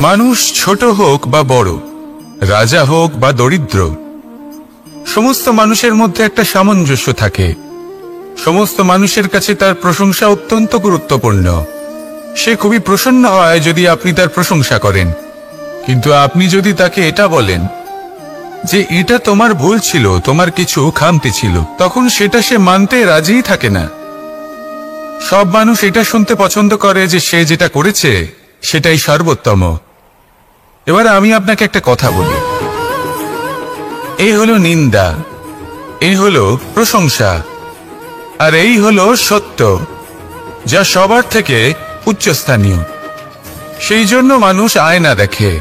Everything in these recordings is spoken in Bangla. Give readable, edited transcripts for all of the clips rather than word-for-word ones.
মানুষ ছোট হোক বা বড়, রাজা হোক বা দরিদ্র, সমস্ত মানুষের মধ্যে একটা সামঞ্জস্য থাকে। সমস্ত মানুষের কাছে তার প্রশংসা অত্যন্ত গুরুত্বপূর্ণ। সে খুবই প্রসন্ন হয় যদি আপনি তার প্রশংসা করেন, কিন্তু আপনি যদি তাকে এটা বলেন যে এটা তোমার ভুল ছিল, তোমার কিছু খামতি ছিল, তখন সেটা সে মানতে রাজিই থাকে না। সব মানুষ এটা শুনতে পছন্দ করে যে সে যেটা করেছে সেটাই সর্বোত্তম। এবার আমি আপনাকে একটা কথা বলি, এই হলো নিন্দা, এই হলো প্রশংসা, আর এই হলো সত্য, যা সবার থেকে উচ্চস্থানীয়। সেই জন্য মানুষ আয়না দেখে।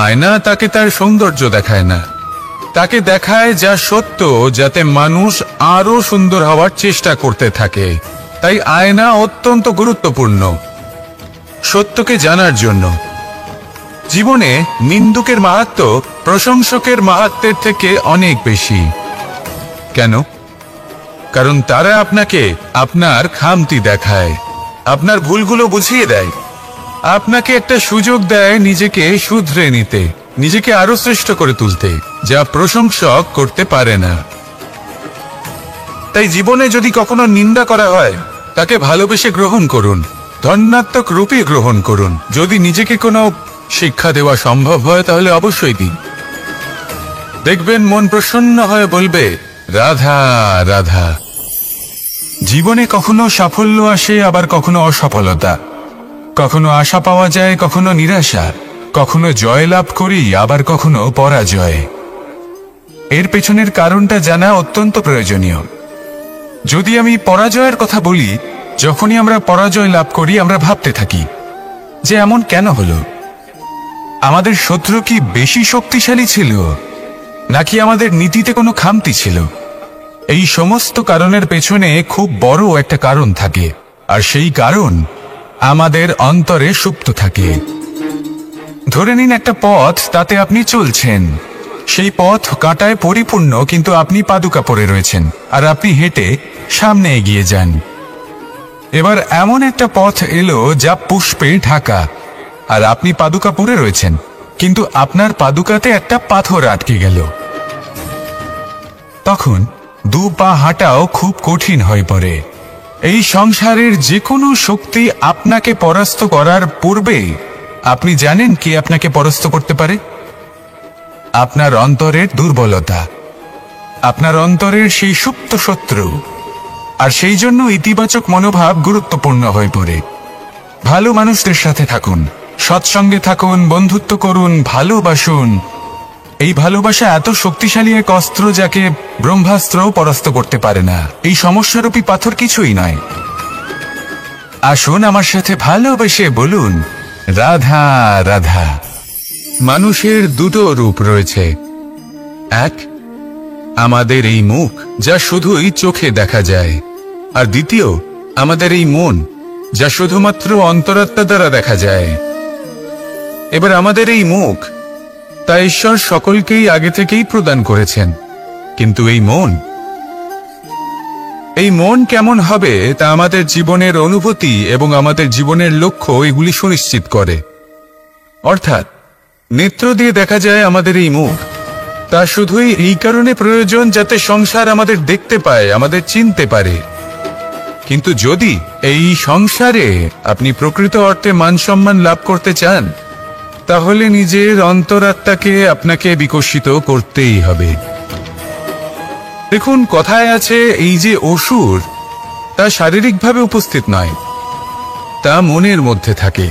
আয়না তাকে তার সৌন্দর্য দেখায় না, তাকে দেখায় যা সত্য, যাতে মানুষ আরো সুন্দর হওয়ার চেষ্টা করতে থাকে। তাই আয়না অত্যন্ত গুরুত্বপূর্ণ সত্যকে জানার জন্য। জীবনে নিন্দুকের মাহাত্ম্য প্রশংসকের মাহাত্ম্যের থেকে অনেক বেশি। কেন? কারণ তারা আপনাকে আপনার খামতি দেখায়, আপনার ভুলগুলো বুঝিয়ে দেয়, আপনাকে একটা সুযোগ দেয় নিজেকে শুধরে নিতে, নিজেকে আরো শ্রেষ্ঠ করে তুলতে, যা প্রশংসক করতে পারে না। তাই জীবনে যদি কখনো নিন্দা করা হয়, তাকে ভালোবেসে গ্রহণ করুন, ধন্যাত্মক রূপে গ্রহণ করুন। যদি নিজেকে কোনো শিক্ষা দেওয়া সম্ভব হয় তাহলে অবশ্যই দিন। দেখবেন মন প্রসন্ন হয়ে বলবে, রাধা রাধা। জীবনে কখনো সাফল্য আসে, আবার কখনো অসফলতা, কখনো আশা পাওয়া যায়, কখনো নিরাশা, কখনো জয় লাভ করি, আবার কখনো পরাজয়। এর পেছনের কারণটা জানা অত্যন্ত প্রয়োজনীয়। যদি আমি পরাজয়ের কথা বলি, যখনই আমরা পরাজয় লাভ করি আমরা ভাবতে থাকি যে এমন কেন হলো? আমাদের শত্রু কি বেশি শক্তিশালী ছিল, নাকি আমাদের নীতিতে কোনো খামতি ছিল? এই সমস্ত কারণের পেছনে খুব বড় একটা কারণ থাকে, আর সেই কারণ আমাদের অন্তরে সুপ্ত থাকে। ধরে নিন একটা পথ, তাতে আপনি চলছেন, সেই পথ কাঁটায় পরিপূর্ণ, কিন্তু আপনি পাদুকা পরে রয়েছেন আর আপনি হেঁটে সামনে এগিয়ে যান। এবার এমন একটা পথ এলো যা পুষ্পে ঢাকা, আর আপনি পাদুকা পরে রয়েছেন, কিন্তু আপনার পাদুকাতে একটা পাথর আটকে গেল। তখন দু পা হাঁটাও খুব কঠিন হয়ে পড়ে। এই সংসারের যে কোনো শক্তি আপনাকে পরাস্ত করার পূর্বে আপনি জানেন কে আপনাকে পরাস্ত করতে পারে? আপনার অন্তরের দুর্বলতা, আপনার অন্তরের সেই সুপ্ত শত্রু। আর সেই জন্য ইতিবাচক মনোভাব গুরুত্বপূর্ণ হয়ে পড়ে। ভালো মানুষদের সাথে থাকুন, সৎসঙ্গে থাকুন, বন্ধুত্ব করুন, ভালোবাসুন। এই ভালোবাসা এত শক্তিশালী এক অস্ত্র যাকে ব্রহ্মাস্ত্রও পরাস্ত করতে পারে না। এই সমস্যারূপী পাথর কিছুই নয়। আসুন আমার সাথে ভালোবেসে বলুন, রাধা রাধা। মানুষের দুটো রূপ রয়েছে। এক, আমাদের এই মুখ, যা শুধুই চোখে দেখা যায়, আর দ্বিতীয় আমাদের এই মন, যা শুধুমাত্র অন্তরাত্মা দ্বারা দেখা যায়। এবার আমাদের এই মুখ, তা ঈশ্বর সকলকেই আগে থেকেই প্রদান করেছেন, কিন্তু এই মন কেমন হবে তা আমাদের জীবনের অনুভূতি এবং আমাদের জীবনের লক্ষ্য এগুলি সুনিশ্চিত করে। অর্থাৎ নেত্র দিয়ে দেখা যায় আমাদের এই মুখ, তা শুধুই এই কারণে প্রয়োজন যাতে সংসার আমাদের দেখতে পায়, আমাদের চিনতে পারে। কিন্তু যদি এই সংসারে আপনি প্রকৃত অর্থে মান সম্মান লাভ করতে চান, তাহলে নিজের অন্তরাত্মাকে আপনাকে বিকশিত করতেই হবে। দেখুন, কথায় আছে এই যে অসুর, তা শারীরিকভাবে উপস্থিত নয়, তা মনের মধ্যে থাকে।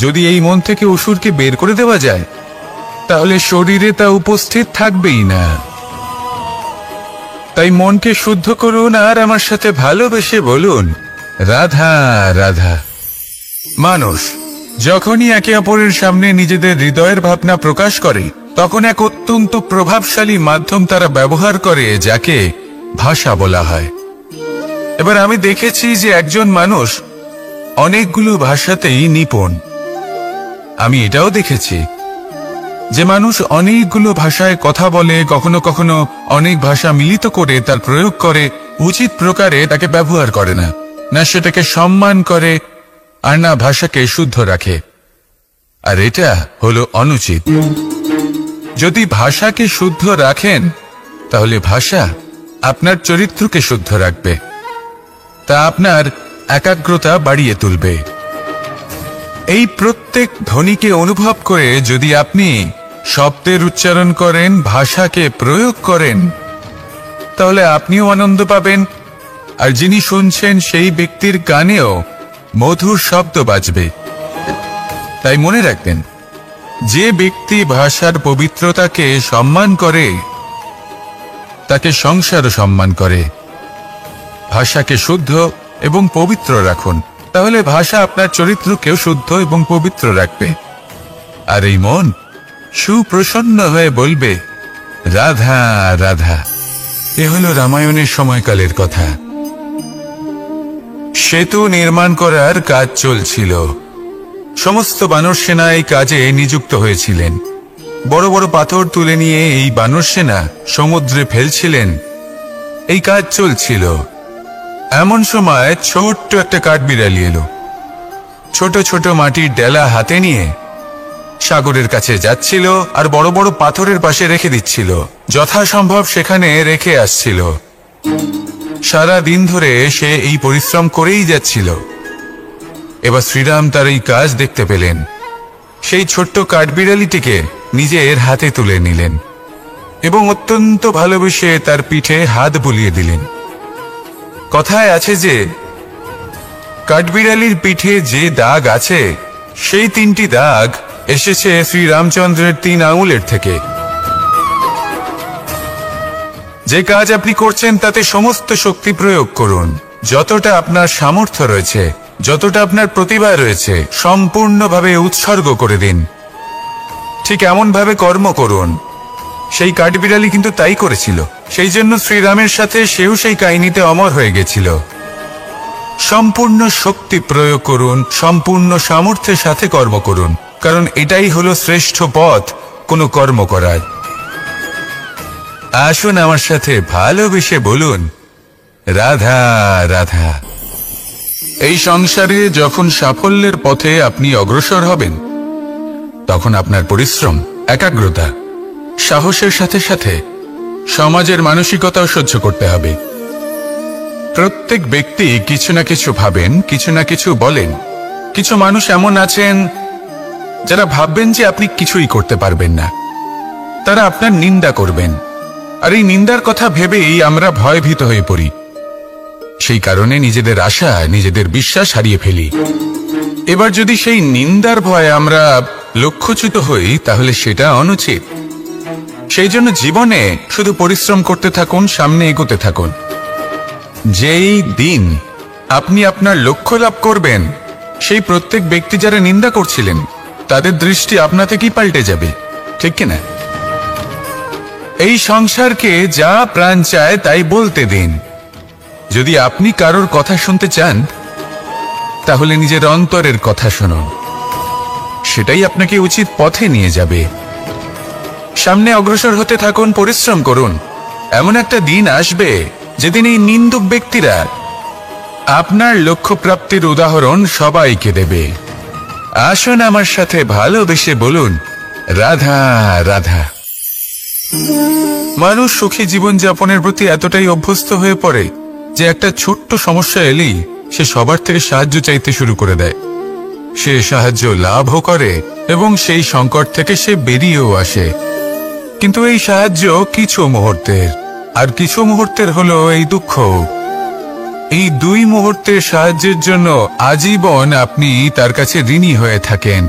যদি এই মন থেকে অসুরকে বের করে দেওয়া যায়, তাহলে শরীরে তা উপস্থিত থাকবেই না। তাই মনকে শুদ্ধ করুন আর আমার সাথে ভালোবেসে বলুন, রাধা রাধা। মানুষ যখনই একে অপরের সামনে নিজেদের হৃদয়ের ভাবনা প্রকাশ করে, তখন এক অত্যন্ত প্রভাবশালী মাধ্যম তারা ব্যবহার করে, যাকে ভাষা বলা হয়। এবার আমি দেখেছি যে একজন মানুষ অনেকগুলো ভাষাতেই নিপুণ। আমি এটাও দেখেছি যে মানুষ অনেকগুলো ভাষায় কথা বলে, কখনো কখনো অনেক ভাষা মিলিত করে তার প্রয়োগ করে, উচিত প্রকারে তাকে ব্যবহার করে না, না সেটাকে সম্মান করে, আর না ভাষাকে শুদ্ধ রাখে। আর এটা হলো অনুচিত। যদি ভাষাকে শুদ্ধ রাখেন তাহলে ভাষা আপনার চরিত্রকে শুদ্ধ রাখবে, তা আপনার একাগ্রতা বাড়িয়ে তুলবে। এই প্রত্যেক ধ্বনিকে অনুভব করে যদি আপনি শব্দের উচ্চারণ করেন, ভাষাকে প্রয়োগ করেন, তাহলে আপনিও আনন্দ পাবেন, আর যিনি শুনছেন সেই ব্যক্তির কানেও মধুর শব্দ বাজবে। তাই মনে রাখবেন, যে ব্যক্তি ভাষার পবিত্রতাকে সম্মান করে তাকে সংসারও সম্মান করে। ভাষাকে শুদ্ধ এবং পবিত্র রাখুন, তাহলে ভাষা আপনার চরিত্রকেও শুদ্ধ এবং পবিত্র রাখবে। আর এই মন সুপ্রসন্ন হয়ে বলবে, রাধা রাধা। এ হলো রামায়ণের সময়কালের কথা। সেতু নির্মাণ করার কাজ চলছিল। সমস্ত বানর সেনা এই কাজে নিযুক্ত হয়েছিলেন। বড় বড় পাথর তুলে নিয়ে এই বানর সেনা সমুদ্রে ফেলছিলেন। এই কাজ চলছিল। এমন সময় ছোট্ট একটা কাঠবিড়ালি এলো। ছোট ছোট মাটির ডেলা হাতে নিয়ে সাগরের কাছে যাচ্ছিল আর বড় বড় পাথরের পাশে রেখে দিচ্ছিল, যথাসম্ভব সেখানে রেখে আসছিল। সারা দিন ধরে সে এই পরিশ্রম করেই যাচ্ছিল। এবার শ্রীরাম তার এই কাজ দেখতে পেলেন। সেই ছোট্ট কাঠবিড়ালিটিকে নিজের হাতে তুলে নিলেন এবং অত্যন্ত ভালোবেসে তার পিঠে হাত বুলিয়ে দিলেন। কথায় আছে যে কাঠবিড়ালির পিঠে যে দাগ আছে, সেই 3টি দাগ এসেছে শ্রীরামচন্দ্রের 3 আঙুলের থেকে। যে কাজ আপনি করছেন তাতে সমস্ত শক্তি প্রয়োগ করুন। যতটা আপনার সামর্থ্য রয়েছে, যতটা আপনার প্রতিভা রয়েছে, সম্পূর্ণভাবে উৎসর্গ করে দিন। ঠিক এমন ভাবে কর্ম করুন। সেই কাঠবিড়ালি কিন্তু তাই করেছিল। সেই জন্য শ্রীরামের সাথে সেও সেই কাহিনীতে অমর হয়ে গেছিল। সম্পূর্ণ শক্তি প্রয়োগ করুন, সম্পূর্ণ সামর্থ্যের সাথে কর্ম করুন, কারণ এটাই হলো শ্রেষ্ঠ পথ কোনো কর্ম করার। আসুন আমার সাথে ভালোবেসে বলুন, রাধা রাধা। এই সংসারে যখন সাফল্যের পথে আপনি অগ্রসর হবেন, তখন আপনার পরিশ্রম, একাগ্রতা, সাহসের সাথে সাথে সমাজের মানসিকতাও সহ্য করতে হবে। প্রত্যেক ব্যক্তি কিছু না কিছু ভাবেন, কিছু না কিছু বলেন। কিছু মানুষ এমন আছেন যারা ভাববেন যে আপনি কিছুই করতে পারবেন না। তারা আপনার নিন্দা করবেন, আর এই নিন্দার কথা ভেবেই আমরা ভয়ভীত হয়ে পড়ি। সেই কারণে নিজেদের আশা, নিজেদের বিশ্বাস হারিয়ে ফেলি। এবার যদি সেই নিন্দার ভয়ে আমরা লক্ষ্যচ্যুত হই, তাহলে সেটা অনুচিত। সেই জন্য জীবনে শুধু পরিশ্রম করতে থাকুন, সামনে এগোতে থাকুন। যেই দিন আপনি আপনার লক্ষ্য লাভ করবেন, সেই প্রত্যেক ব্যক্তি যারা নিন্দা করছিলেন তাদের দৃষ্টি আপনা থেকেই পাল্টে যাবে, ঠিক কিনা? এই সংসারকে যা প্রাণ চায় তাই বলতে দিন। যদি আপনি কারোর কথা শুনতে চান, তাহলে নিজের অন্তরের কথা শুনুন। সেটাই আপনাকে উচিত পথে নিয়ে যাবে। সামনে অগ্রসর হতে থাকুন, পরিশ্রম করুন। এমন একটা দিন আসবে যেদিন এই নিন্দুক ব্যক্তিরা আপনার লক্ষ্য প্রাপ্তির উদাহরণ সবাইকে দেবে। আসুন আমার সাথে ভালোবেসে বলুন, রাধা রাধা। মানুষ সুখী জীবনযাপনের প্রতি এতটাই অভ্যস্ত হয়ে পড়ে যে একটা ছোট্ট সমস্যা এলেই সে সবার থেকে সাহায্য চাইতে শুরু করে দেয়। সে সাহায্য লাভও করে এবং সেই সংকট থেকে সে বেরিয়েও আসে। কিন্তু এই সাহায্য কিছু মুহূর্তের, আর কিছু মুহূর্তের হলো এই দুঃখ। এই 2 মুহূর্তের সাহায্যের জন্য আজীবন আপনি তার কাছে ঋণী হয়ে থাকেন।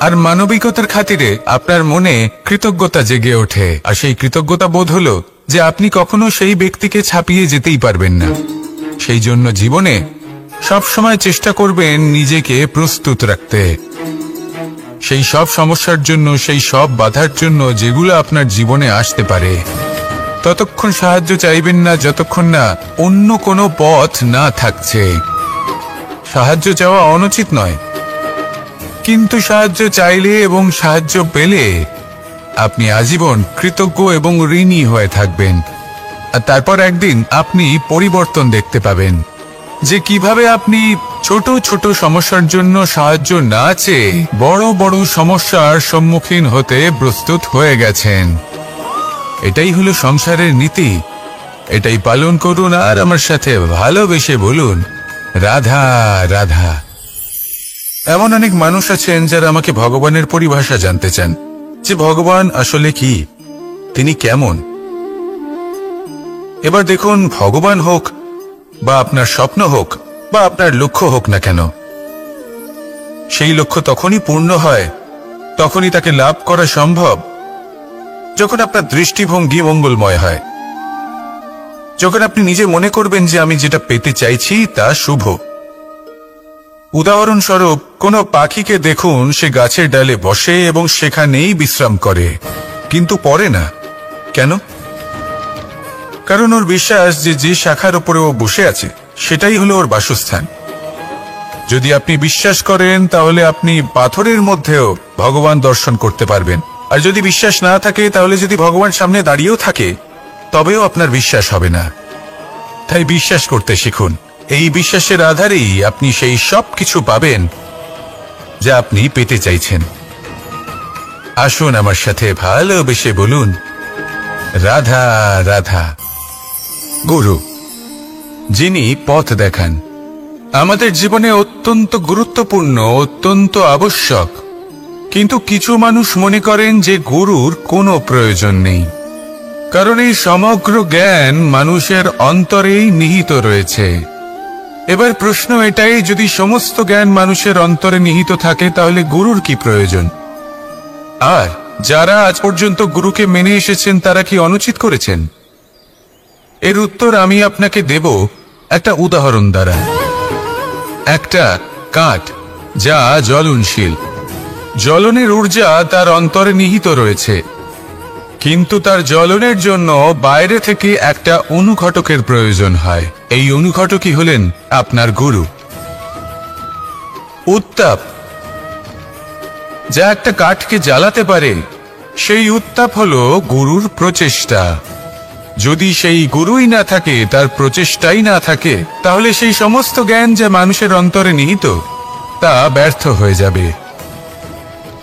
আর মানবিকতার খাতিরে আপনার মনে কৃতজ্ঞতা জেগে ওঠে। আর সেই কৃতজ্ঞতা বোধ হলো যে আপনি কখনো সেই ব্যক্তিকে ছাপিয়ে যেতেই পারবেন না। সেই জন্য জীবনে সবসময় চেষ্টা করবেন নিজেকে প্রস্তুত রাখতে, সেই সব সমস্যার জন্য, সেই সব বাধার জন্য যেগুলো আপনার জীবনে আসতে পারে। ততক্ষণ সাহায্য চাইবেন না যতক্ষণ না অন্য কোনো পথ না থাকছে। সাহায্য চাওয়া অনুচিত নয়, কিন্তু সাহায্য চাইলে এবং সাহায্য পেলে আপনি আজীবন কৃতজ্ঞ এবং ঋণী হয়ে থাকবেন। আর তারপর একদিন আপনি পরিবর্তন দেখতে পাবেন যে কিভাবে আপনি ছোট ছোট সমস্যার জন্য সাহায্য না চেয়ে বড় বড় সমস্যার সম্মুখীন হতে প্রস্তুত হয়ে গেছেন। এটাই হলো সংসারের নীতি। এটাই পালন করুন আর আমার সাথে ভালোবেসে বলুন, রাধা রাধা। এমন অনেক মানুষ আছেন যারা আমাকে ভগবানের পরিভাষা জানতে চান, যে ভগবান আসলে কি, তিনি কেমন। এবার দেখুন, ভগবান হোক বা আপনার স্বপ্ন হোক বা আপনার লক্ষ্য হোক না কেন, সেই লক্ষ্য তখনই পূর্ণ হয়, তখনই তাকে লাভ করা সম্ভব যখন আপনার দৃষ্টিভঙ্গি মঙ্গলময় হয়, যখন আপনি নিজে মনে করবেন যে আমি যেটা পেতে চাইছি তা শুভ। উদাহরণস্বরূপ, কোনো পাখিকে দেখুন, সে গাছের ডালে বসে এবং সেখানেই বিশ্রাম করে, কিন্তু পড়ে না। কেন? কারণ ওর বিশ্বাস যে যে শাখার উপরে ও বসে আছে সেটাই হলো ওর বাসস্থান। যদি আপনি বিশ্বাস করেন তাহলে আপনি পাথরের মধ্যেও ভগবান দর্শন করতে পারবেন। আর যদি বিশ্বাস না থাকে, তাহলে যদি ভগবান সামনে দাঁড়িয়েও থাকে তবেও আপনার বিশ্বাস হবে না। তাই বিশ্বাস করতে শিখুন। এই বিশ্বাসের আধারেই আপনি সেই সব কিছু পাবেন যা আপনি পেতে চাইছেন। আসুন আমার সাথে ভালোবেসে বলুন, রাধা রাধা। গুরু, যিনি পথ দেখান, আমাদের জীবনে অত্যন্ত গুরুত্বপূর্ণ, অত্যন্ত আবশ্যক। কিন্তু কিছু মানুষ মনে করেন যে গুরুর কোনো প্রয়োজন নেই, কারণ এই সমগ্র জ্ঞান মানুষের অন্তরেই নিহিত রয়েছে। এবার প্রশ্ন এটাই, যদি সমস্ত জ্ঞান মানুষের অন্তরে নিহিত থাকে তাহলে গুরুর কি প্রয়োজন? আর যারা আজ পর্যন্ত গুরুকে মেনে এসেছেন তারা কি অনুচিত করেছেন? এর উত্তর আমি আপনাকে দেব একটা উদাহরণ দ্বারা। একটা কাঠ যা জ্বলনশীল, জ্বলনের ঊর্জা তার অন্তরে নিহিত রয়েছে, কিন্তু তার জ্বলনের জন্য বাইরে থেকে একটা অনুঘটকের প্রয়োজন হয়। এই অনুঘটকই হলেন আপনার গুরু। উত্তাপ যা একটা কাঠকে জ্বালাতে পারে, সেই উত্তাপ হলো গুরুর প্রচেষ্টা। যদি সেই গুরুই না থাকে, তার প্রচেষ্টাই না থাকে, তাহলে সেই সমস্ত জ্ঞান যা মানুষের অন্তরে নিহিত তা ব্যর্থ হয়ে যাবে।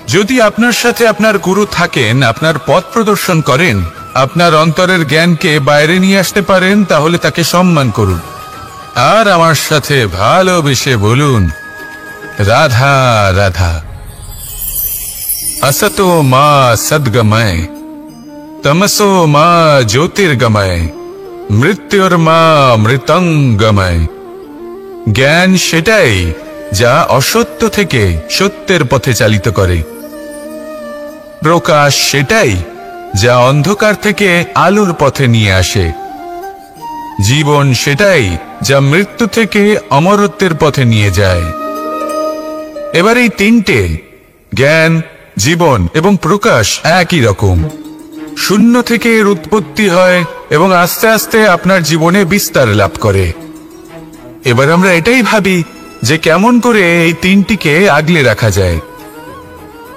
যদি আপনার সাথে আপনার গুরু থাকেন, আপনার পথ প্রদর্শন করেন, আপনার অন্তরের জ্ঞানকে বাইরে নিয়ে আসতে পারেন, তাহলে তাকে সম্মান করুন আর আমার সাথে ভালোবেসে বলুন, রাধা রাধা। असतो मा सद्गमय, तमसो मा ज्योतिर्गमय, मृत्युर्मा मृतंगमय। জ্ঞান সেটাই যা অসত্য থেকে সত্যের পথে চালিত করে। প্রকাশ সেটাই যা অন্ধকার থেকে আলোর পথে নিয়ে আসে। জীবন সেটাই যা মৃত্যু থেকে অমরত্বের পথে নিয়ে যায়। এবার এই তিনটে, জ্ঞান, জীবন এবং প্রকাশ, একই রকম। শূন্য থেকে এর উৎপত্তি হয় এবং আস্তে আস্তে আপনার জীবনে বিস্তার লাভ করে। এবার আমরা এটাই ভাবি যে কেমন করে এই তিনটিকে আগলে রাখা যায়।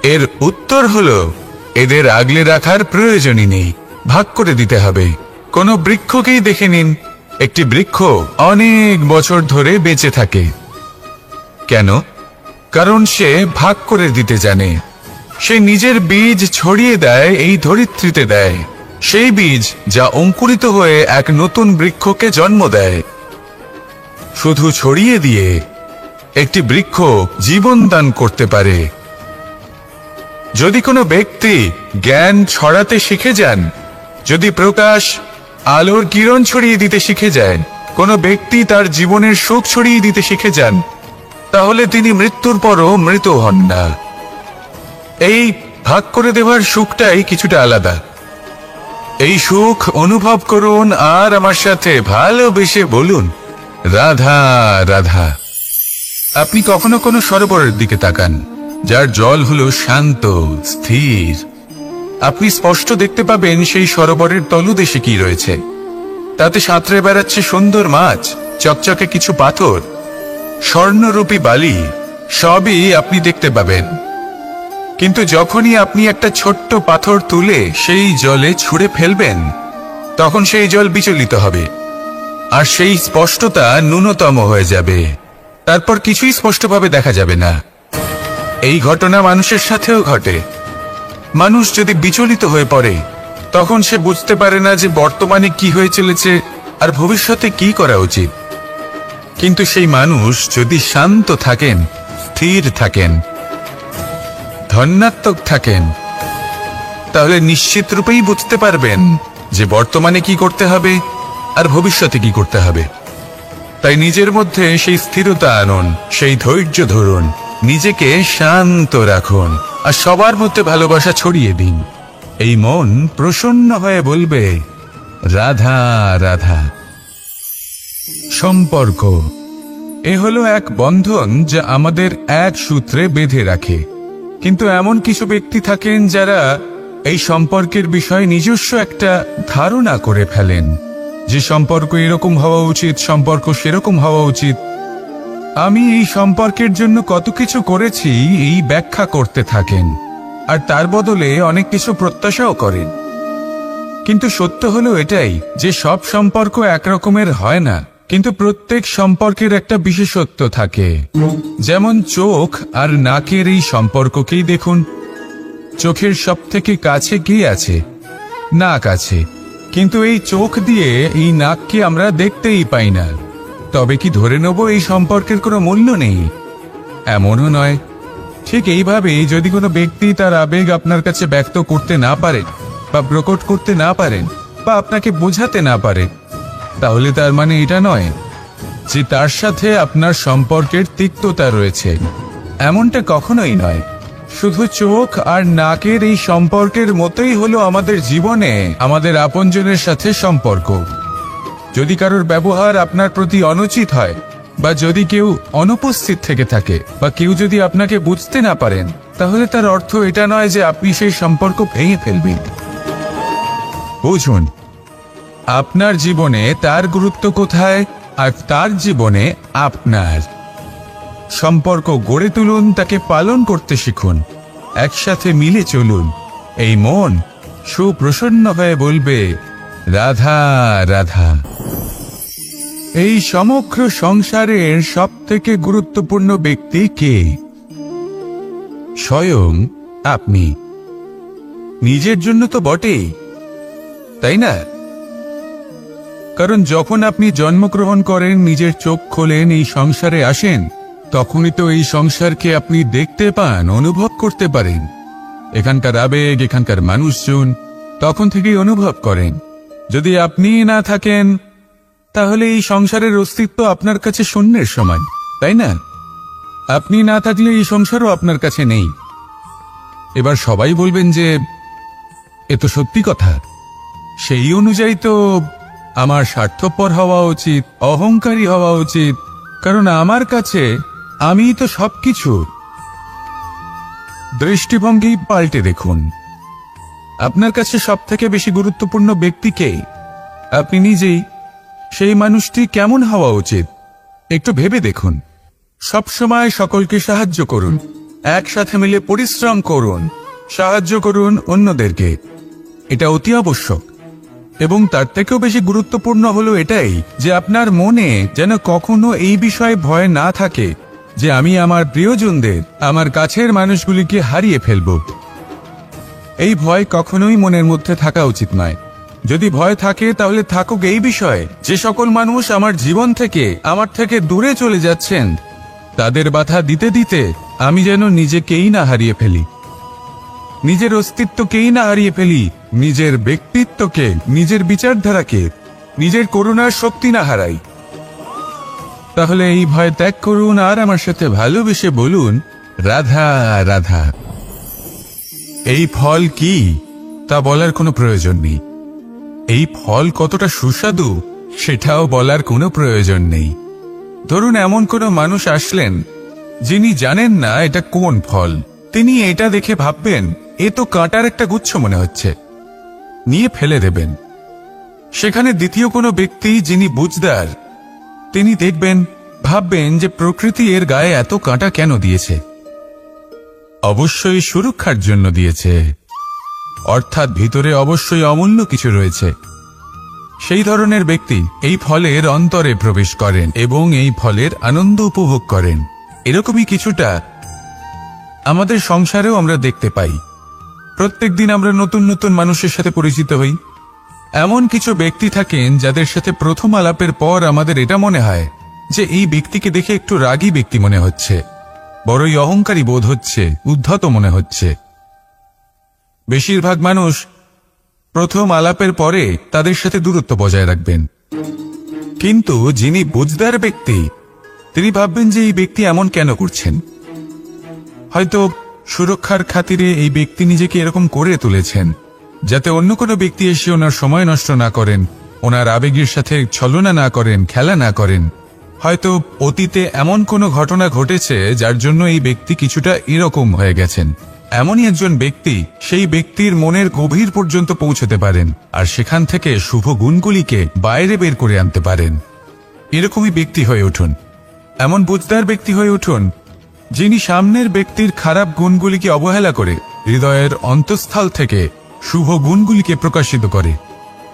এর উত্তর হলো, এদের আগলে রাখার প্রয়োজনই নেই, ভাগ করে দিতে হবে। কোনো বৃক্ষকেই দেখে নিন, একটি বৃক্ষ অনেক বছর ধরে বেঁচে থাকে। কেন? কারণ সে ভাগ করে দিতে জানে। সে নিজের বীজ ছড়িয়ে দেয়, এই ধরিত্রীতে দেয়, সেই বীজ যা অঙ্কুরিত হয়ে এক নতুন বৃক্ষকে জন্ম দেয়। শুধু ছড়িয়ে দিয়ে একটি বৃক্ষ জীবন দান করতে পারে। যদি কোনো ব্যক্তি জ্ঞান ছড়াতে শিখে যান, যদি প্রকাশ, আলোর কিরণ ছড়িয়ে দিতে শিখে যায়, কোনো ব্যক্তি তার জীবনের সুখ ছড়িয়ে দিতে শিখে যান, তাহলে তিনি মৃত্যুর পরও মৃত হন না। এই ভাগ করে দেওয়ার সুখটাই কিছুটা আলাদা। এই সুখ অনুভব করুন আর আমার সাথে ভালোবেসে বলুন, রাধা রাধা। আপনি কখনো কোনো সরোবরের দিকে তাকান, যার জল হলো শান্ত, স্থির। আপনি স্পষ্ট দেখতে পাবেন সেই সরোবরের তলদেশে কি রয়েছে। তাতে সাঁতরে বেড়াচ্ছে সুন্দর মাছ, চকচকে কিছু পাথর, স্বর্ণরূপী বালি, সবই আপনি দেখতে পাবেন। কিন্তু যখনই আপনি একটা ছোট্ট পাথর তুলে সেই জলে ছুঁড়ে ফেলবেন, তখন সেই জল বিচলিত হবে আর সেই স্পষ্টতা ন্যূনতম হয়ে যাবে। তারপর কিছুই স্পষ্টভাবে দেখা যাবে না। এই ঘটনা মানুষের সাথেও ঘটে। মানুষ যদি বিচলিত হয়ে পড়ে, তখন সে বুঝতে পারে না যে বর্তমানে কি হয়ে চলেছে আর ভবিষ্যতে কি করা উচিত। কিন্তু সেই মানুষ যদি শান্ত থাকেন, স্থির থাকেন, ধন্যাত্মক থাকেন, তাহলে নিশ্চিত রূপেই বুঝতে পারবেন যে বর্তমানে কি করতে হবে আর ভবিষ্যতে কি করতে হবে। তাই নিজের মধ্যে সেই স্থিরতা আনুন, সেই ধৈর্য ধরুন, নিজেকে শান্ত রাখুন আর সবার মধ্যে ভালোবাসা ছড়িয়ে দিন। এই মন প্রসন্ন হয়ে বলবে, রাধা রাধা। সম্পর্ক এ হলো এক বন্ধন যা আমাদের এক সূত্রে বেঁধে রাখে। কিন্তু এমন কিছু ব্যক্তি থাকেন যারা এই সম্পর্কের বিষয়ে নিজস্ব একটা ধারণা করে ফেলেন যে সম্পর্ক এরকম হওয়া উচিত, সম্পর্ক সেরকম হওয়া উচিত। আমি এই সম্পর্কের জন্য কত কিছু করেছি এই ব্যাখ্যা করতে থাকেন আর তার বদলে অনেক কিছু প্রত্যাশাও করেন। কিন্তু সত্য হলো এটাই যে সব সম্পর্ক একরকমের হয় না, কিন্তু প্রত্যেক সম্পর্কের একটা বিশেষত্ব থাকে। যেমন চোখ আর নাকের এই সম্পর্ককেই দেখুন। চোখের সব থেকে কাছে কি আছে? নাক আছে। কিন্তু এই চোখ দিয়ে এই নাককে আমরা দেখতেই পাই না। তবে কি ধরে নেব এই সম্পর্কের কোনো মূল্য নেই? এমনও নয়। ঠিক এইভাবেই যদি কোনো ব্যক্তি তার আবেগ আপনার কাছে ব্যক্ত করতে না পারেন বা প্রকট করতে না পারেন বা আপনাকে বোঝাতে না পারে, তাহলে তার মানে এটা নয় যে তার সাথে আপনার সম্পর্কের তিক্ততা রয়েছে। এমনটা কখনোই নয়। শুধু চোখ আর নাকের এই সম্পর্কের মতোই হলো আমাদের জীবনে আমাদের আপনজনের সাথে সম্পর্ক। যদি কারোর ব্যবহার আপনার প্রতি অনুচিত হয় বা যদি কেউ অনুপস্থিত থেকে থাকে বা কেউ যদি আপনাকে বুঝতে না পারেন, তাহলে তার অর্থ এটা নয় যে আপনি সেই সম্পর্ক ভেঙে ফেলবেন। বুঝুন, আপনার জীবনে তার গুরুত্ব কোথায় আর তার জীবনে আপনার। সম্পর্ক গড়ে তুলুন, তাকে পালন করতে শিখুন, একসাথে মিলে চলুন। এই মন সুপ্রসন্ন হয়ে বলবে, রাধা রাধা। এই সমগ্র সংসারের সবথেকে গুরুত্বপূর্ণ ব্যক্তি কে? স্বয়ং আপনি। নিজের জন্য তো বটেই, তাই না? কারণ যখন আপনি জন্মগ্রহণ করেন, নিজের চোখ খোলেন, এই সংসারে আসেন, তখনই তো এই সংসারকে আপনি দেখতে পান, অনুভব করতে পারেন। এখানকার আবেগ, এখানকার মানুষজন তখন থেকেই অনুভব করেন। যদি আপনি না থাকেন, তাহলে এই সংসারের অস্তিত্ব আপনার কাছে শূন্যের সমান, তাই না? আপনি না থাকলে এই সংসারও আপনার কাছে নেই। এবার সবাই বলবেন যে এ তো সত্যি কথা। সেই অনুযায়ী তো আমার স্বার্থপর হওয়া উচিত, অহংকারী হওয়া উচিত, কারণ আমার কাছে আমিই তো সবকিছু। দৃষ্টিভঙ্গি পাল্টে দেখুন। আপনার কাছে সবথেকে বেশি গুরুত্বপূর্ণ ব্যক্তি কে? আপনি নিজেই। সেই মানুষটি কেমন হওয়া উচিত একটু ভেবে দেখুন। সবসময় সকলকে সাহায্য করুন, একসাথে মিলে পরিশ্রম করুন, সাহায্য করুন অন্যদেরকে। এটা অতি আবশ্যক। এবং তার থেকেও বেশি গুরুত্বপূর্ণ হলো এটাই যে আপনার মনে যেন কখনো এই বিষয়ে ভয় না থাকে যে আমি আমার প্রিয়জনদের, আমার কাছের মানুষগুলিকে হারিয়ে ফেলব। এই ভয় কখনোই মনের মধ্যে থাকা উচিত নয়। যদি ভয় থাকে তাহলে থাকুক এই বিষয়ে যে সকল মানুষ আমার জীবন থেকে, আমার থেকে দূরে চলে যাচ্ছেন, তাদের বাধা দিতে দিতে আমি যেন নিজেকেই না হারিয়ে ফেলি, নিজের অস্তিত্বকেই না হারিয়ে ফেলি, নিজের ব্যক্তিত্বকে, নিজের বিচারধারাকে, নিজের করুণার শক্তি না হারাই। তাহলে এই ভয় ত্যাগ করুন আর আমার সাথে ভালোবেসে বলুন, রাধা রাধা। এই ফল কি তা বলার কোনো প্রয়োজন নেই। এই ফল কতটা সুস্বাদু সেটাও বলার কোনো প্রয়োজন নেই। ধরুন এমন কোনো মানুষ আসলেন যিনি জানেন না এটা কোন ফল। তিনি এটা দেখে ভাববেন এ তো কাঁটার একটা গুচ্ছ মনে হচ্ছে, নিয়ে ফেলে দেবেন। সেখানে দ্বিতীয় কোনো ব্যক্তি যিনি বুঝদার, তিনি দেখবেন, ভাববেন যে প্রকৃতি এর গায়ে এত কাঁটা কেন দিয়েছে? অবশ্যই সুরক্ষার জন্য দিয়েছে, অর্থাৎ ভিতরে অবশ্যই অমূল্য কিছু রয়েছে। সেই ধরনের ব্যক্তি এই ফলের অন্তরে প্রবেশ করেন এবং এই ফলের আনন্দ উপভোগ করেন। এরকমই কিছুটা আমাদের সংসারেও আমরা দেখতে পাই। প্রত্যেকদিন আমরা নতুন নতুন মানুষের সাথে পরিচিত হই। এমন কিছু ব্যক্তি থাকেন যাদের সাথে প্রথম আলাপের পর আমাদের এটা মনে হয় যে এই ব্যক্তিকে দেখে একটু রাগী ব্যক্তি মনে হচ্ছে, বড়ই অহংকারী বোধ হচ্ছে, উদ্ধত মনে হচ্ছে। বেশিরভাগ মানুষ প্রথম আলাপের পরে তাদের সাথে দূরত্ব বজায় রাখবেন, কিন্তু যিনি বুঝদার ব্যক্তি তিনি ভাববেন যে এই ব্যক্তি এমন কেন করছেন। হয়তো সুরক্ষার খাতিরে এই ব্যক্তি নিজেকে এরকম করে তুলেছেন যাতে অন্য কোনো ব্যক্তি এসে ওনার সময় নষ্ট না করেন, ওনার আবেগের সাথে ছলনা না করেন, খেলা না করেন। হয়তো অতীতে এমন কোনো ঘটনা ঘটেছে যার জন্য এই ব্যক্তি কিছুটা এরকম হয়ে গেছেন। এমনই একজন ব্যক্তি সেই ব্যক্তির মনের গভীর পর্যন্ত পৌঁছতে পারেন আর সেখান থেকে শুভ গুণগুলিকে বাইরে বের করে আনতে পারেন। এরকমই ব্যক্তি হয়ে উঠুন, এমন বুঝদার ব্যক্তি হয়ে উঠুন যিনি সামনের ব্যক্তির খারাপ গুণগুলিকে অবহেলা করে হৃদয়ের অন্তঃস্থল থেকে শুভ গুণগুলিকে প্রকাশিত করে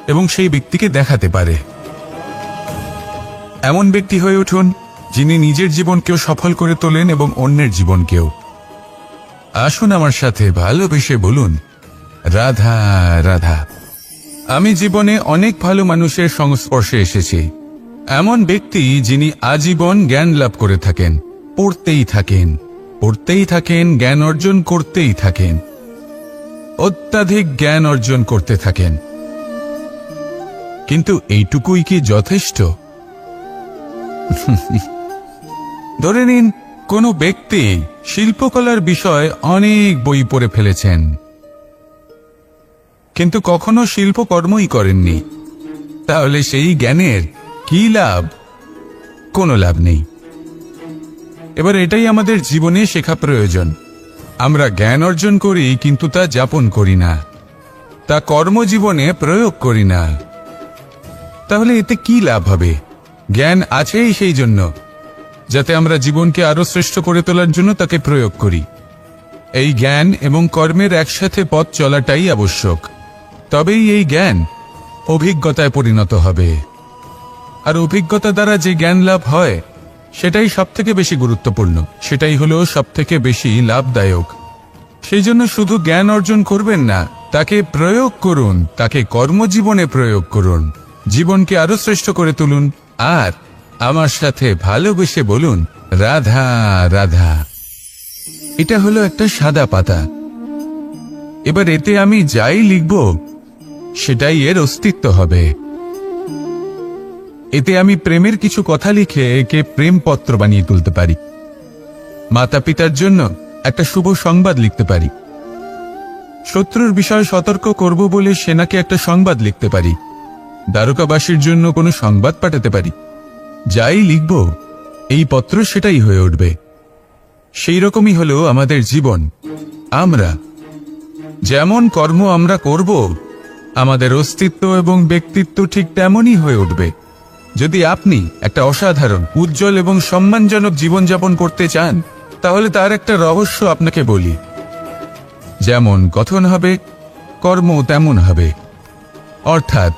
এবং সেই ব্যক্তিকে দেখাতে পারে। এমন ব্যক্তি হয়ে উঠুন যিনি নিজের জীবনকেও সফল করে তোলেন এবং অন্যের জীবনকেও। আসুন আমার সাথে ভালোবেসে বলুন, রাধা রাধা। আমি জীবনে অনেক ভালো মানুষের সংস্পর্শে এসেছি। এমন ব্যক্তি যিনি আজীবন জ্ঞান লাভ করে থাকেন, পড়তেই থাকেন, পড়তেই থাকেন, জ্ঞান অর্জন করতেই থাকেন, অত্যাধিক জ্ঞান অর্জন করতে থাকেন। কিন্তু এইটুকুই কি যথেষ্ট? ধরে নিন কোনো ব্যক্তি শিল্পকলার বিষয়ে অনেক বই পড়ে ফেলেছেন, কিন্তু কখনো শিল্পকর্মই করেননি। তাহলে সেই জ্ঞানের কি লাভ? কোনো লাভ নেই। এবার এটাই আমাদের জীবনে শেখা প্রয়োজন। আমরা জ্ঞান অর্জন করি কিন্তু তা যাপন করি না, তা কর্মজীবনে প্রয়োগ করি না। তাহলে এতে কি লাভ হবে? জ্ঞান আছেই সেই জন্য যাতে আমরা জীবনকে আরো শ্রেষ্ঠ করে তোলার জন্য তাকে প্রয়োগ করি। এই জ্ঞান এবং কর্মের একসাথে পথ চলাটাই আবশ্যক। তবেই এই জ্ঞান অভিজ্ঞতায় পরিণত হবে, আর অভিজ্ঞতা দ্বারা যে জ্ঞান লাভ হয় সেটাই সবথেকে বেশি গুরুত্বপূর্ণ, সেটাই হলো সবথেকে বেশি লাভদায়ক। সেই জন্য শুধু জ্ঞান অর্জন করবেন না, তাকে প্রয়োগ করুন, তাকে কর্মজীবনে প্রয়োগ করুন, জীবনকে আরো শ্রেষ্ঠ করে তুলুন। আর আমার সাথে ভালোবেসে বলুন, রাধা রাধা। এটা হলো একটা সাদা পাতা। এবার এতে আমি যাই লিখব সেটাই এর অস্তিত্ব হবে। এতে আমি প্রেমের কিছু কথা লিখে একে প্রেমপত্র বানিয়ে তুলতে পারি। মাতা পিতার জন্য একটা শুভ সংবাদ লিখতে পারি। শত্রুর বিষয়ে সতর্ক করব বলে সেনাকে একটা সংবাদ লিখতে পারি। দ্বারকাবাসীর জন্য কোনো সংবাদ পাঠাতে পারি। যাই লিখব এই পত্র সেটাই হয়ে উঠবে। সেই রকমই হলো আমাদের জীবন। আমরা যেমন কর্ম আমরা করব, আমাদের অস্তিত্ব এবং ব্যক্তিত্ব ঠিক তেমনই হয়ে উঠবে। যদি আপনি একটা অসাধারণ, উজ্জ্বল এবং সম্মানজনক জীবনযাপন করতে চান, তাহলে তার একটা রহস্য আপনাকে বলি। যেমন কথন হবে, কর্ম তেমন হবে। অর্থাৎ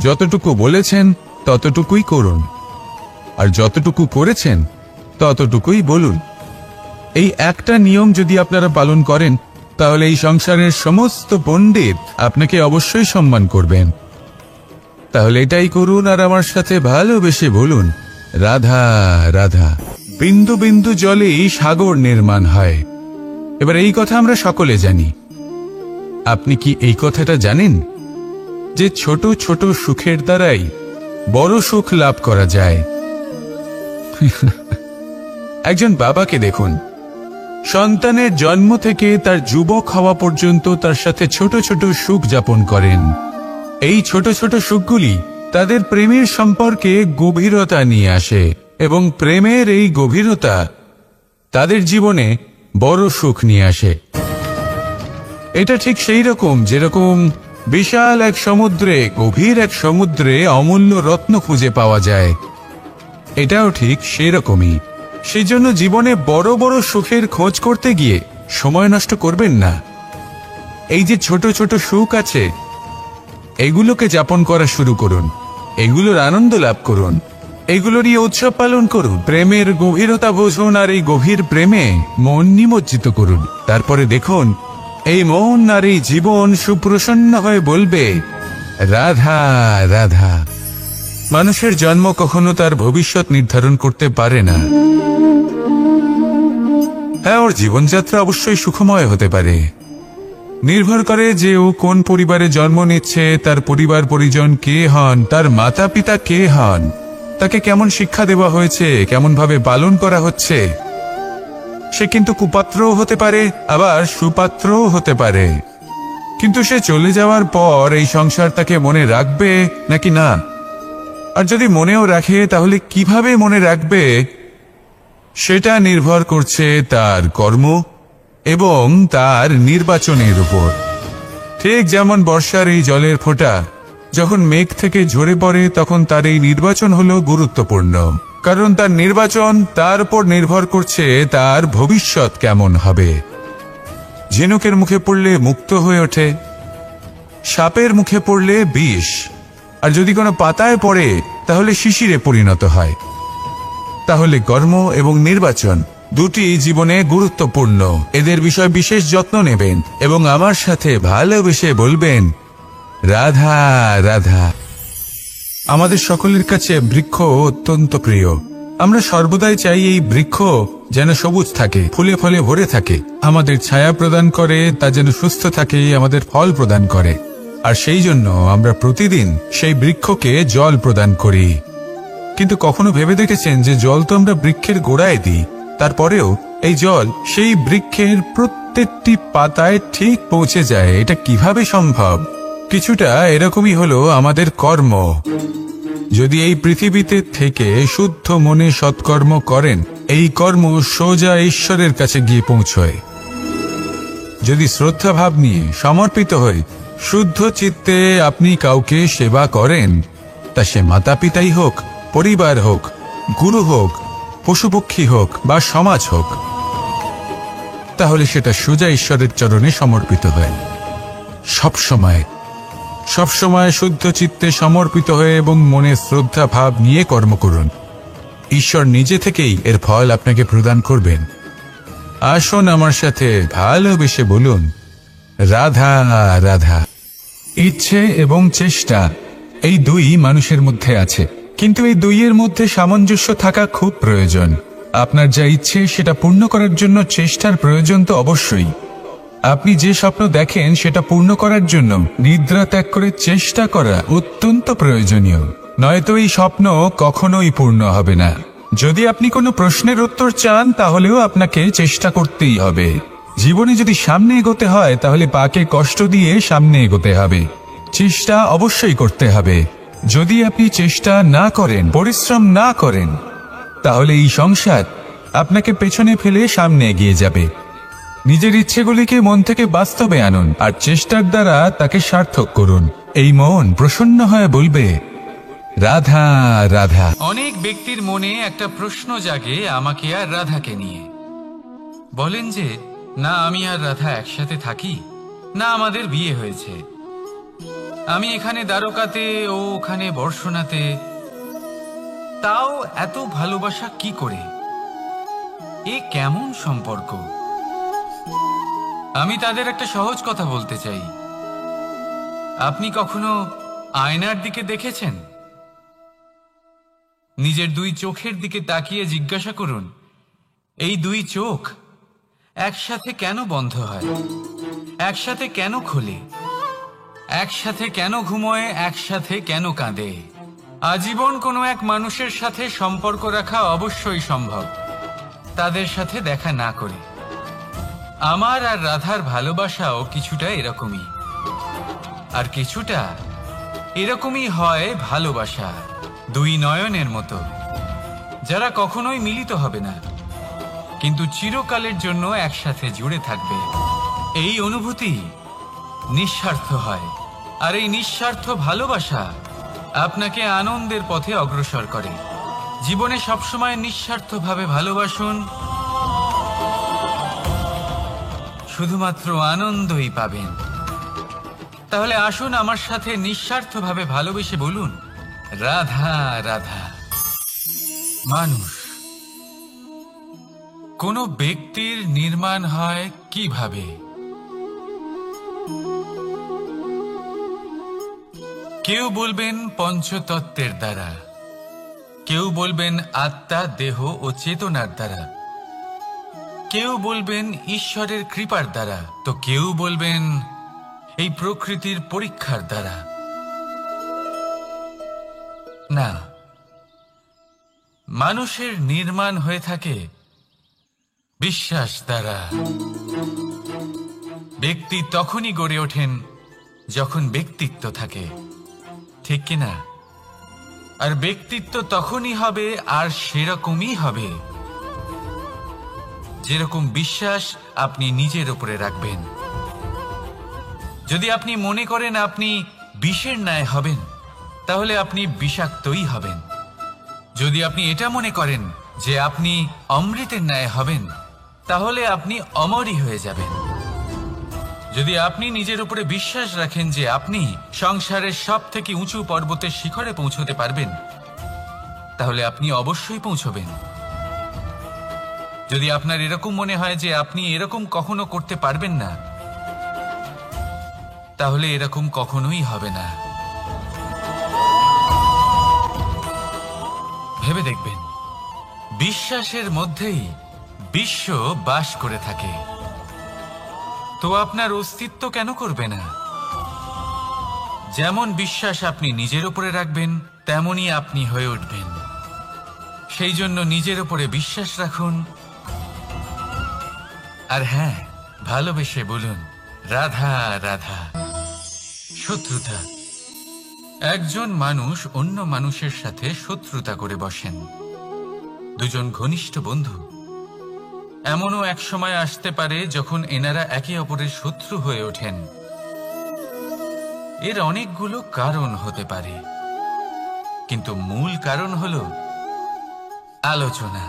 যতটুকু বলেছেন ততটুকুই করুন, আর যতটুকু করেছেন ততটুকুই বলুন। এই একটা নিয়ম যদি আপনারা পালন করেন, তাহলে এই সংসারের সমস্ত পণ্ডিত আপনাকে অবশ্যই সম্মান করবেন। তাহলে এটাই করুন আর আমার সাথে ভালোবেসে বলুন, রাধা রাধা। বিন্দু বিন্দু জলেই সাগর নির্মাণ হয়। এবার এই কথা আমরা সকলে জানি। আপনি কি এই কথাটা জানেন যে ছোট ছোট সুখের দ্বারাই বড় সুখ লাভ করা যায়? একজন বাবাকে দেখুন, সন্তানের জন্ম থেকে তার যুবক হওয়া পর্যন্ত তার সাথে ছোট ছোট সুখ যাপন করেন। এই ছোট ছোট সুখগুলি তাদের প্রেমের সম্পর্কে গভীরতা নিয়ে আসে এবং প্রেমের এই গভীরতা তাদের জীবনে বড় সুখ নিয়ে আসে। এটা ঠিক সেই রকম যেরকম বিশাল এক সমুদ্রে, গভীর এক সমুদ্রে অমূল্য রত্ন খুঁজে পাওয়া যায়। এটাও ঠিক সেরকমই। সেই জন্য জীবনে বড় বড় সুখের খোঁজ করতে গিয়ে সময় নষ্ট করবেন না। এই যে ছোট ছোট সুখ আছে, এগুলোকে যাপন করা শুরু করুন। এগুলোর আনন্দ লাভ করুন, এগুলো নিয়ে উৎসব পালন করুন, প্রেমের গভীরতা বুঝুন, আর এই গভীর প্রেমে মন নিমজ্জিত করুন। তারপরে দেখুন এই মন আর এই জীবন সুপ্রসন্ন হয়ে বলবে, রাধা রাধা। মানুষের জন্ম কখনো তার ভবিষ্যৎ নির্ধারণ করতে পারে না। হ্যাঁ, ওর জীবনযাত্রা অবশ্যই সুখময় হতে পারে, নির্ভর করে যে ও কোন পরিবারে জন্ম নিচ্ছে, তার পরিবার পরিজন কে হন, তার মাতা পিতা কে হন, তাকে কেমন শিক্ষা দেওয়া হয়েছে, কেমন ভাবে পালন করা হচ্ছে। সে কিন্তু কুপাত্রও হতে পারে, আবার সুপাত্রও হতে পারে। কিন্তু সে চলে যাওয়ার পর এই সংসার তাকে মনে রাখবে নাকি না, আর যদি মনেও রাখে তাহলে কিভাবে মনে রাখবে, সেটা নির্ভর করছে তার কর্ম এবং তার নির্বাচনের উপর। ঠিক যেমন বর্ষার এই জলের ফোঁটা যখন মেঘ থেকে ঝরে পড়ে, তখন তার এই নির্বাচন হলো গুরুত্বপূর্ণ, কারণ তার নির্বাচন তার উপর নির্ভর করছে তার ভবিষ্যৎ কেমন হবে। ঝিনুকের মুখে পড়লে মুক্ত হয়ে ওঠে, সাপের মুখে পড়লে বিষ, আর যদি কোনো পাতায় পড়ে তাহলে শিশিরে পরিণত হয়। তাহলে কর্ম এবং নির্বাচন দুটি জীবনে গুরুত্বপূর্ণ। এদের বিষয় বিশেষ যত্ন নেবেন এবং আমার সাথে ভালোবেসে বলবেন, রাধা রাধা। আমাদের সকলের কাছে বৃক্ষ অত্যন্ত প্রিয়। আমরা সর্বদাই চাই এই বৃক্ষ যেন সবুজ থাকে, ফুলে ফলে ভরে থাকে, আমাদের ছায়া প্রদান করে, তা যেন সুস্থ থাকে, আমাদের ফল প্রদান করে। আর সেই জন্য আমরা প্রতিদিন সেই বৃক্ষকে জল প্রদান করি। কিন্তু কখনো ভেবে দেখেছেন যে জল তো আমরা বৃক্ষের গোড়ায় দিই, তারপরেও এই জল সেই বৃক্ষের প্রত্যেকটি পাতায় ঠিক পৌঁছে যায়? এটা কিভাবে সম্ভব? কিছুটা এরকমই হলো আমাদের কর্ম। যদি এই পৃথিবীতে থেকে শুদ্ধ মনে সৎকর্ম করেন, এই কর্ম সোজা ঈশ্বরের কাছে গিয়ে পৌঁছয়। যদি শ্রদ্ধা ভাব নিয়ে সমর্পিত হয়ে শুদ্ধ চিত্তে আপনি কাউকে সেবা করেন, তা সে মাতা পিতাই হোক, পরিবার হোক, গুরু হোক, পশুপক্ষী হোক বা সমাজ হোক, তাহলে সেটা সোজা ঈশ্বরের চরণে সমর্পিত হয়। সবসময় শুদ্ধ চিত্তে সমর্পিত হয়ে এবং মনে শ্রদ্ধা ভাব নিয়ে কর্ম করুন। ঈশ্বর নিজে থেকেই এর ফল আপনাকে প্রদান করবেন। আসুন আমার সাথে ভালোবেসে বলুন, রাধা রাধা। ইচ্ছে এবং চেষ্টা এই দুই মানুষের মধ্যে আছে, কিন্তু এই দুইয়ের মধ্যে সামঞ্জস্য থাকা খুব প্রয়োজন। আপনার যা ইচ্ছে সেটা পূর্ণ করার জন্য চেষ্টার প্রয়োজন তো অবশ্যই। আপনি যে স্বপ্ন দেখেন সেটা পূর্ণ করার জন্য নিদ্রা ত্যাগ করে চেষ্টা করা অত্যন্ত প্রয়োজনীয়, নয়তো এই স্বপ্ন কখনোই পূর্ণ হবে না। যদি আপনি কোনো প্রশ্নের উত্তর চান তাহলেও আপনাকে চেষ্টা করতেই হবে। জীবনে যদি সামনে এগোতে হয় তাহলে পাকে কষ্ট দিয়ে সামনে এগোতে হবে, চেষ্টা অবশ্যই করতে হবে। যদি আপনি চেষ্টা না করেন, পরিশ্রম না করেন, তাহলে এই সংসার আপনাকে পেছনে ফেলে সামনে এগিয়ে যাবে। নিজের ইচ্ছেগুলিকে মন থেকে বাস্তবে আনুন আর চেষ্টার দ্বারা তাকে সার্থক করুন। এই মন প্রসন্ন হয়ে বলবে, রাধা রাধা। অনেক ব্যক্তির মনে একটা প্রশ্ন জাগে আমাকে আর রাধাকে নিয়ে। বলেন যে, না আমি আর রাধা একসাথে থাকি, না আমাদের বিয়ে হয়েছে, আমি এখানে দ্বারকাতে, ও ওখানে বর্ষণাতে, তাও এত ভালোবাসা কি করে? এ কেমন সম্পর্ক? আমি তাদের একটা সহজ কথা বলতে চাই। আপনি কখনো আয়নার দিকে দেখেছেন? নিজের দুই চোখের দিকে তাকিয়ে জিজ্ঞাসা করুন, এই দুই চোখ একসাথে কেন বন্ধ হয়, একসাথে কেন খোলে, একসাথে কেন ঘুমোয়, একসাথে কেন কাঁদে? আজীবন কোনো এক মানুষের সাথে সম্পর্ক রাখা অবশ্যই সম্ভব, তাদের সাথে দেখা না করে। আমার আর রাধার ভালোবাসাও কিছুটা এরকমই, আর কিছুটা এরকমই হয় ভালোবাসা দুই নয়নের মতো, যারা কখনোই মিলিত হবে না, কিন্তু চিরকালের জন্য একসাথে জুড়ে থাকবে। এই অনুভূতি নিঃস্বার্থ হয়, আর এই নিঃস্বার্থ ভালোবাসা আপনাকে আনন্দের পথে অগ্রসর করে। জীবনে সবসময় নিঃস্বার্থভাবে ভালোবাসুন, শুধুমাত্র আনন্দই পাবেন। তাহলে আসুন আমার সাথে নিঃস্বার্থভাবে ভালোবেসে বলুন, রাধা রাধা। মানুষ, কোন ব্যক্তির নির্মাণ হয় কিভাবে? কেউ বলবেন পঞ্চতত্ত্বের দ্বারা, কেউ বলবেন আত্মা, দেহ ও চেতনার দ্বারা, কেউ বলবেন ঈশ্বরের কৃপার দ্বারা, তো কেউ বলবেন এই প্রকৃতির পরীক্ষার দ্বারা। না, মানুষের নির্মাণ হয়ে থাকে বিশ্বাস দ্বারা। ব্যক্তি তখনই গড়ে ওঠেন যখন ব্যক্তিত্ব থাকে, ঠিক কিনা? আর ব্যক্তিত্ব তখনই হবে আর সেরকমই হবে যেরকম বিশ্বাস আপনি নিজের উপরে রাখবেন। যদি আপনি মনে করেন আপনি বিষের ন্যায় হবেন, তাহলে আপনি বিষাক্তই হবেন। যদি আপনি এটা মনে করেন যে আপনি অমৃতের ন্যায় হবেন, তাহলে আপনি অমরই হয়ে যাবেন। যদি আপনি নিজের উপরে বিশ্বাস রাখেন যে আপনি সংসারের সব থেকে উঁচু পর্বতের শিখরে পৌঁছতে পারবেন, তাহলে আপনি অবশ্যই পৌঁছবেন। যদি আপনার এরকম মনে হয় যে আপনি এরকম কখনো করতে পারবেন না, তাহলে এরকম কখনোই হবে না। ভেবে দেখবেন, বিশ্বাসের মধ্যেই বিশ্ব বাস করে থাকে, তো আপনার অস্তিত্ব কেন করবে না? যেমন বিশ্বাস আপনি নিজের উপরে রাখবেন, তেমনই আপনি হয়ে উঠবেন। সেই জন্য নিজের উপরে বিশ্বাস রাখুন, আর হ্যাঁ, ভালোবেসে বলুন রাধা রাধা। শত্রুতা, একজন মানুষ অন্য মানুষের সাথে শত্রুতা করে বসেন। দুজন ঘনিষ্ঠ বন্ধু, এমনও এক সময় আসতে পারে যখন এনারা একে অপরের শত্রু হয়ে ওঠেন। এর অনেকগুলো কারণ হতে পারে, কিন্তু মূল কারণ হলো আলোচনা।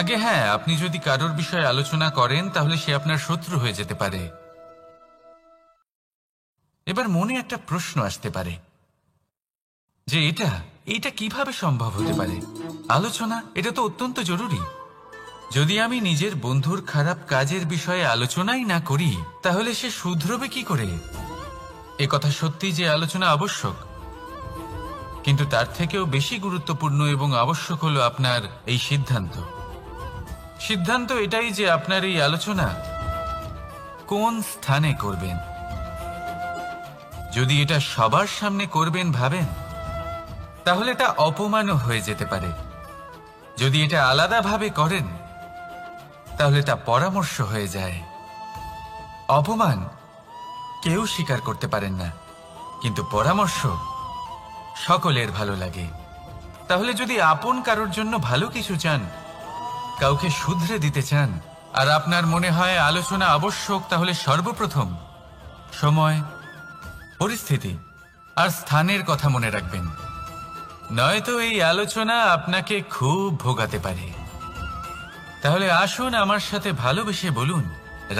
আগে হ্যাঁ, আপনি যদি কারোর বিষয়ে আলোচনা করেন তাহলে সে আপনার শত্রু হয়ে যেতে পারে। এবার মনে একটা প্রশ্ন আসতে পারে যে এটা কিভাবে সম্ভব হতে পারে? আলোচনা, এটা তো অত্যন্ত জরুরি। যদি আমি নিজের বন্ধুর খারাপ কাজের বিষয়ে আলোচনাই না করি, তাহলে সে শুধরবে কি করে? এ কথা সত্যি যে আলোচনা আবশ্যক, কিন্তু তার থেকেও বেশি গুরুত্বপূর্ণ এবং আবশ্যক হলো আপনার এই সিদ্ধান্ত। সিদ্ধান্ত এটাই যে আপনার এই আলোচনা কোন স্থানে করবেন। যদি এটা সবার সামনে করবেন ভাবেন, তাহলে তা অপমানও হয়ে যেতে পারে। যদি এটা আলাদাভাবে করেন, তাহলে তা পরামর্শ হয়ে যায়। অপমান কেউ স্বীকার করতে পারেন না, কিন্তু পরামর্শ সকলের ভালো লাগে। তাহলে যদি আপন কারোর জন্য ভালো কিছু চান, কাউকে শুধরে দিতে চান, আর আপনার মনে হয় আলোচনা আবশ্যক, তাহলে সর্বপ্রথম সময়, পরিস্থিতি আর স্থানের কথা মনে রাখবেন, নয়তো এই আলোচনা আপনাকে খুব ভোগাতে পারে। তাহলে আসুন আমার সাথে ভালোবেসে বলুন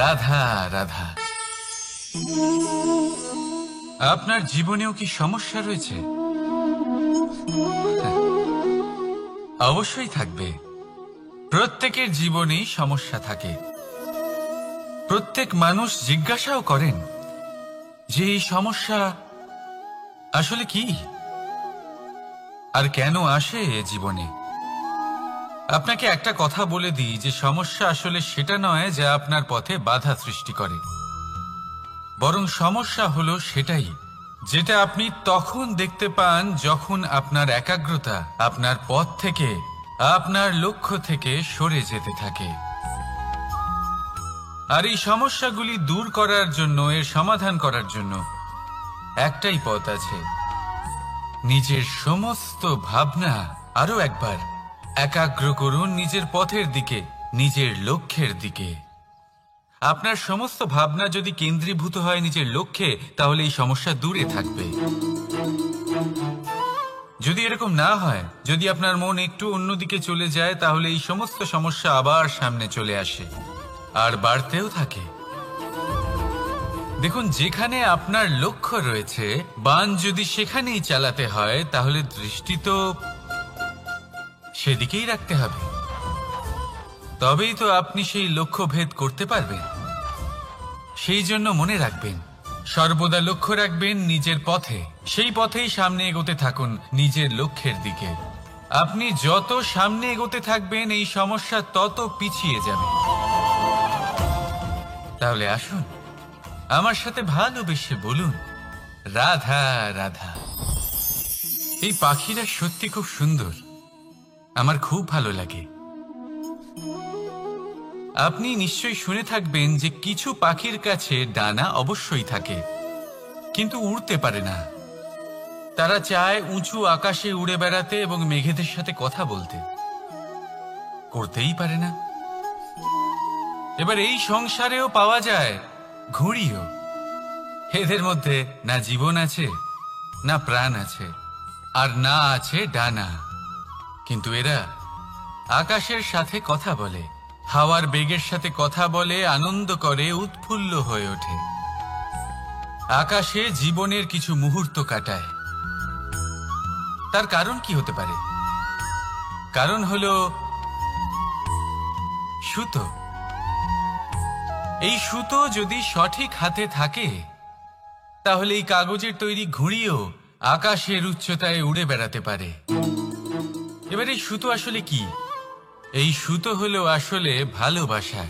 রাধা রাধা। আপনার জীবনেও কি সমস্যা রয়েছে? অবশ্যই থাকবে। প্রত্যেকের জীবনেই সমস্যা থাকে। প্রত্যেক মানুষ জিজ্ঞাসাও করেন যে এই সমস্যা আসলে কি আর কেন আসে জীবনে। আপনাকে একটা কথা বলে দিই যে সমস্যা আসলে সেটা নয় যা আপনার পথে বাধা সৃষ্টি করে, বরং সমস্যা হলো সেটাই যেটা আপনি তখন দেখতে পান যখন আপনার একাগ্রতা আপনার পথ থেকে, আপনার লক্ষ্য থেকে সরে যেতে থাকে। আর এই সমস্যাগুলি দূর করার জন্য, এর সমাধান করার জন্য একটাই পথ আছে। নিজের সমস্ত ভাবনা আরো একবার একাগ্র করুন নিজের পথের দিকে, নিজের লক্ষ্যের দিকে। আপনার সমস্ত ভাবনা যদি কেন্দ্রীভূত হয় নিজের লক্ষ্যে, তাহলে এই সমস্যা দূরে থাকবে। যদি এরকম না হয়, যদি আপনার মন একটু অন্যদিকে চলে যায়, তাহলে এই সমস্ত সমস্যা আবার সামনে চলে আসে আর বাড়তেও থাকে। দেখুন, যেখানে আপনার লক্ষ্য রয়েছে, বান যদি সেখানেই চালাতে হয়, তাহলে দৃষ্টি তো সেদিকেই রাখতে হবে। তবেই তো আপনি সেই লক্ষ্য ভেদ করতে পারবেন। সেই জন্য মনে রাখবেন, সর্বদা লক্ষ্য রাখবেন নিজের পথে, সেই পথেই সামনে এগোতে থাকুন নিজের লক্ষ্যের দিকে। আপনি যত সামনে এগোতে থাকবেন এই সমস্যা তত পিছিয়ে যাবে। তাহলে আসুন আমার সাথে ভালোবেসে বলুন, রাধা রাধা। এই পাখিরা সত্যি খুব সুন্দর, আমার খুব ভালো লাগে। আপনি নিশ্চয়ই শুনে থাকবেন যে কিছু পাখির কাছে ডানা অবশ্যই থাকে, কিন্তু উড়তে পারে না। তারা চায় উঁচু আকাশে উড়ে বেড়াতে এবং মেঘেদের সাথে কথা বলতে, করতেই পারে না। এবার এই সংসারেও পাওয়া যায় ঘুড়িও। এদের মধ্যে না জীবন আছে, না প্রাণ আছে, আর না আছে ডানা, কিন্তু এরা আকাশের সাথে কথা বলে, হাওয়ার বেগের সাথে কথা বলে, আনন্দ করে, উৎফুল্ল হয়ে ওঠে। আকাশে জীবনের কিছু মুহূর্ত কাটায়। তার কারণ কি হতে পারে? কারণ হলো সুতো। এই সুতো যদি সঠিক হাতে থাকে, তাহলে এই কাগজের তৈরি ঘুড়িও আকাশের উচ্চতায় উড়ে বেড়াতে পারে। এবার এই সুতো আসলে কি? এই সুতো হলো আসলে ভালোবাসা।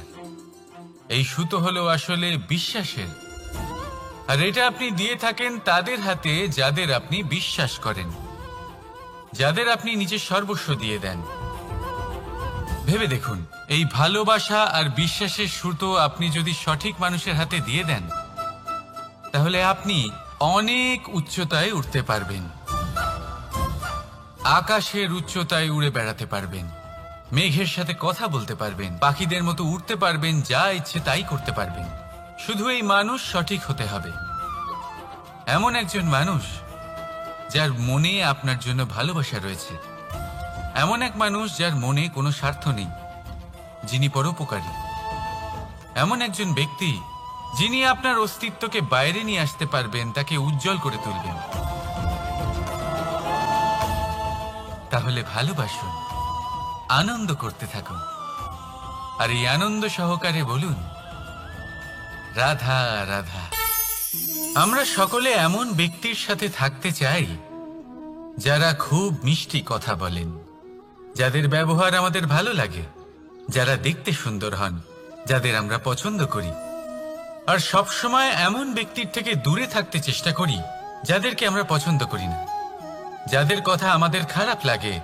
এই সুতো হলো আসলে বিশ্বাসের। আর এটা আপনি দিয়ে থাকেন তাদের হাতে যাদের আপনি বিশ্বাস করেন, যাদের আপনি নিজের সর্বস্ব দিয়ে দেন। ভেবে দেখুন, এই ভালোবাসা আর বিশ্বাসের সুতো আপনি যদি সঠিক মানুষের হাতে দিয়ে দেন, তাহলে আপনি অনেক উচ্চতায় উঠতে পারবেন, আকাশের উচ্চতায় উড়ে বেড়াতে পারবেন, মেঘের সাথে কথা বলতে পারবেন, পাখিদের মতো উড়তে পারবেন, যা ইচ্ছে তাই করতে পারবেন। শুধু এই মানুষ সঠিক হতে হবে, এমন একজন মানুষ যার মনে আপনার জন্য ভালোবাসা রয়েছে, এমন এক মানুষ যার মনে কোনো স্বার্থ নেই, যিনি পরোপকারী, এমন একজন ব্যক্তি যিনি আপনার অস্তিত্বকে বাইরে নিয়ে আসতে পারবেন, তাকে উজ্জ্বল করে তুলবেন। তাহলে ভালোবাসুন, আনন্দ করতে থাকুন, আর এই আনন্দ সহকারে বলুন, রাধা রাধা। আমরা সকলে এমন ব্যক্তির সাথে থাকতে চাই যারা খুব মিষ্টি কথা বলেন, যাদের ব্যবহার আমাদের ভালো লাগে, যারা দেখতে সুন্দর হন, যাদের আমরা পছন্দ করি। আর সবসময় এমন ব্যক্তির থেকে দূরে থাকতে চেষ্টা করি যাদেরকে আমরা পছন্দ করি না, যাদের কথা আমাদের খারাপ লাগে,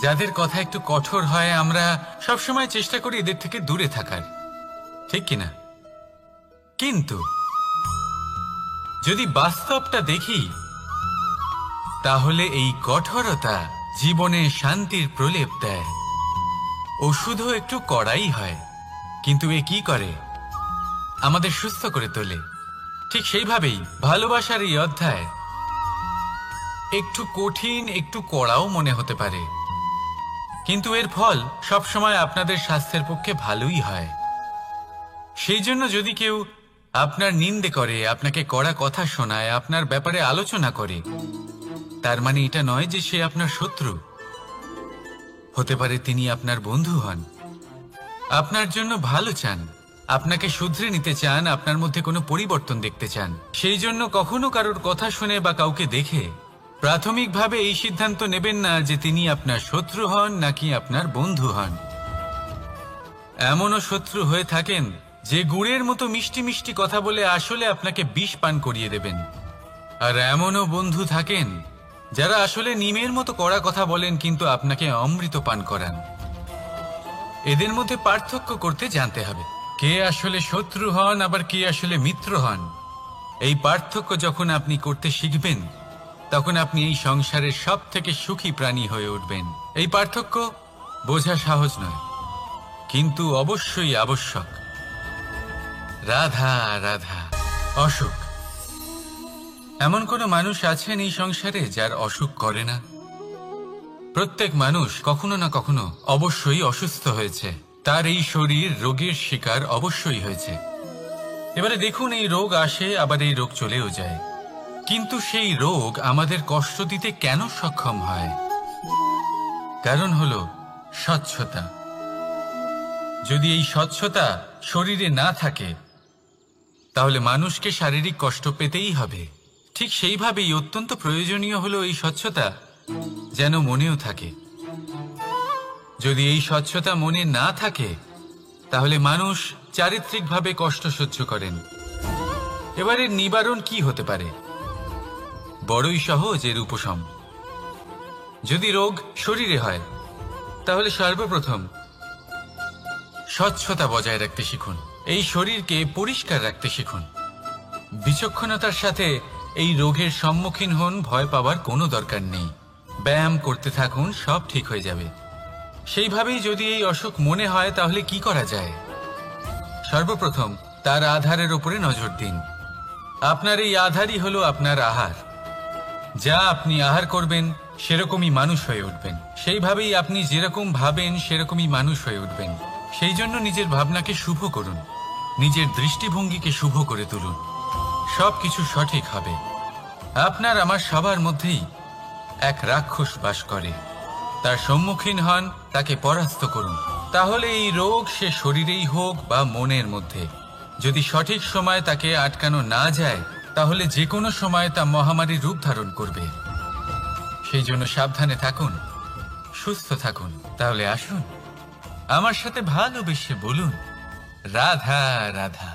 যাদের কথা একটু কঠোর হয়। আমরা সবসময় চেষ্টা করি এদের থেকে দূরে থাকার, ঠিক কিনা? কিন্তু যদি বাস্তবটা দেখি, তাহলে এই কঠোরতা জীবনে শান্তির প্রলেপ দেয়। ওষুধও একটু কড়াই হয়, কিন্তু এ কি করে? আমাদের সুস্থ করে তোলে। ঠিক সেইভাবেই ভালোবাসার এই অধ্যায় একটু কঠিন, একটু কড়াও মনে হতে পারে, কিন্তু এর ফল সবসময় আপনাদের স্বাস্থ্যের পক্ষে ভালোই হয়। সেই জন্য যদি কেউ আপনার নিন্দে করে, আপনাকে কড়া কথা শোনায়, আপনার ব্যাপারে আলোচনা করে, তার মানে এটা নয় যে সে আপনার শত্রু। হতে পারে তিনি আপনার বন্ধু হন, আপনার জন্য ভালো চান, আপনাকে শুধরে নিতে চান, আপনার মধ্যে কোনো পরিবর্তন দেখতে চান। সেই জন্য কখনো কারোর কথা শুনে বা কাউকে দেখে প্রাথমিকভাবে এই সিদ্ধান্ত নেবেন না যে তিনি আপনার শত্রু হন নাকি আপনার বন্ধু হন। এমনও শত্রু হয়ে থাকেন যে গুড়ের মতো মিষ্টি মিষ্টি কথা বলে আসলে আপনাকে বিষ পান করিয়ে দেবেন, আর এমনও বন্ধু থাকেন যারা আসলে নিমের মতো কড়া কথা বলেন কিন্তু আপনাকে অমৃত পান করান। এদের মধ্যে পার্থক্য করতে জানতে হবে, কে আসলে শত্রু হন আবার কে আসলে মিত্র হন। এই পার্থক্য যখন আপনি করতে শিখবেন, তখন আপনি এই সংসারের সব থেকে সুখী প্রাণী হয়ে উঠবেন। এই পার্থক্য বোঝা সহজ নয়, কিন্তু অবশ্যই আবশ্যক। রাধা রাধা। অসুখ। এমন কোনো মানুষ আছেন এই সংসারে যার অসুখ করে না? প্রত্যেক মানুষ কখনো না কখনো অবশ্যই অসুস্থ হয়েছে, তার এই শরীর রোগের শিকার অবশ্যই হয়েছে। এবারে দেখুন, এই রোগ আসে, আবার এই রোগ চলেও যায়, কিন্তু সেই রোগ আমাদের কষ্ট দিতে কেন সক্ষম হয়? কারণ হলো স্বচ্ছতা। যদি এই স্বচ্ছতা শরীরে না থাকে, তাহলে মানুষকে শারীরিক কষ্ট পেতেই হবে। ঠিক সেইভাবেই অত্যন্ত প্রয়োজনীয় হলো এই স্বচ্ছতা যেন মনেও থাকে। যদি এই স্বচ্ছতা মনে না থাকে, তাহলে মানুষ চারিত্রিকভাবে কষ্ট সহ্য করেন। এবারে নিবারণ কি হতে পারে? বড়ই সহজ এর উপশম। যদি রোগ শরীরে হয়, তাহলে সর্বপ্রথম স্বচ্ছতা বজায় রাখতে শিখুন। এই শরীরকে পরিষ্কার রাখতে শিখুন। বিচক্ষণতার সাথে এই রোগের সম্মুখীন হন, ভয় পাওয়ার কোনো দরকার নেই। ব্যায়াম করতে থাকুন, সব ঠিক হয়ে যাবে। সেইভাবেই যদি এই অসুখ মনে হয়, তাহলে কি করা যায়? সর্বপ্রথম তার আধারের উপরে নজর দিন। আপনার এই আধারই হলো আপনার আহার। যা আপনি আহার করবেন, সেরকমই মানুষ হয়ে উঠবেন। সেইভাবেই আপনি যেরকম ভাবেন, সেরকমই মানুষ হয়ে উঠবেন। সেই জন্য নিজের ভাবনাকে শুভ করুন, নিজের দৃষ্টিভঙ্গিকে শুভ করে তুলুন। সবকিছু সঠিক হবে। আপনার আমার সবার মধ্যেই এক রাক্ষস বাস করে। তার সম্মুখীন হন, তাকে পরাস্ত করুন। তাহলে এই রোগ সে শরীরেই হোক বা মনের মধ্যে, যদি সঠিক সময় তাকে আটকানো না যায়, তাহলে যে কোনো সময় তা মহামারীর রূপ ধারণ করবে। সেই জন্য সাবধানে থাকুন, সুস্থ থাকুন। তাহলে আসুন, আমার সাথে ভালোবেসে বলুন, রাধা রাধা।